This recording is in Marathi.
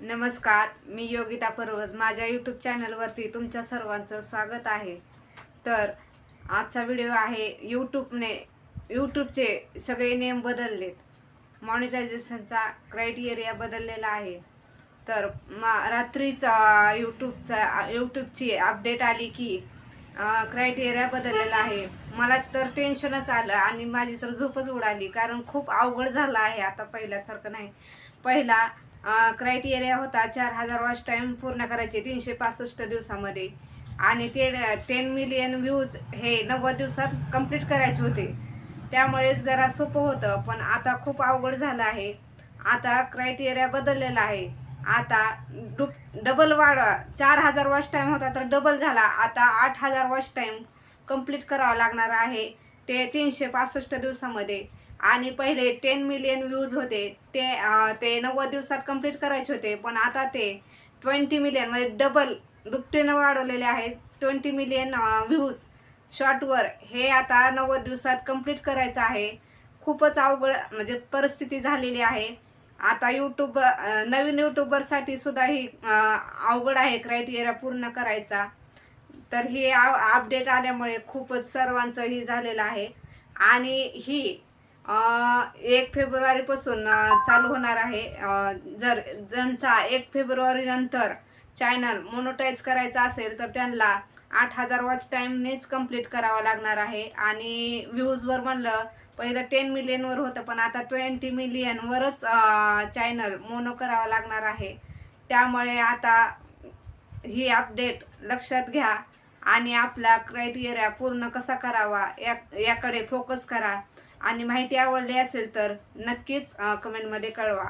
नमस्कार, मी योगिता पर्वत. माझ्या यूट्यूब चॅनलवरती तुमच्या सर्वांचं स्वागत आहे. तर आजचा व्हिडिओ आहे यूट्यूबचे सगळे नियम बदललेत. मॉनिटायझेशनचा क्रायटेरिया बदललेला आहे. तर रात्रीच यूट्यूबची अपडेट आली की क्रायटेरिया बदललेला आहे. मला तर टेन्शनच आलं आणि माझी तर झोपच उडाली, कारण खूप अवघड झालं आहे. आता पहिल्यासारखं नाही. पहिला क्रायटेरिया होता 4,000 वॉच टाईम पूर्ण करायचे 365 दिवसामध्ये, आणि ते 10 मिलियन व्ह्यूज हे 90 दिवसात कंप्लीट करायचे होते. त्यामुळे जरा सोपं होतं, पण आता खूप अवघड झालं आहे. आता क्रायटेरिया बदललेला आहे. आता डबल वाढ, 4,000 वॉच टाईम होता तर डबल झाला. आता 8,000 वॉच टाईम कंप्लीट करावा लागणार आहे, ते 365 दिवसामध्ये. आणि पहिले 10 मिलियन व्ह्यूज होते, ते 90 दिवसात कंप्लीट करायचे होते, पण आता ते 20 मिलियन म्हणजे डबल दुपटीनं वाढवलेले आहेत. 20 मिलियन व्ह्यूज शॉर्टवर हे आता 90 दिवसात कंप्लीट करायचं आहे. खूपच अवघड म्हणजे परिस्थिती झालेली आहे. आता नवीन यूट्यूबरसाठी सुद्धा ही अवघड आहे क्रायटेरिया पूर्ण करायचा. तर हे अपडेट आल्यामुळे खूपच सर्वांचं ही झालेलं आहे. आणि ही 1 फेब्रुवारीपासून चालू होणार आहे. जर ज्यांचा 1 फेब्रुवारी नंतर चॅनल मोनोटाईज करायचा असेल तर त्यांना 8,000 वॉच टाईमनेच कंप्लीट करावं लागणार आहे. आणि व्ह्यूजवर म्हणलं, पहिलं 10 मिलियनवर होतं, पण आता 20 मिलियनवरच चॅनल मोनो करावं लागणार आहे. त्यामुळे आता ही अपडेट लक्षात घ्या आणि आपला क्रायटेरिया पूर्ण कसा करावा याकडे फोकस करा. आणि माहिती आवडली असेल तर नक्कीच कमेंटमध्ये कळवा.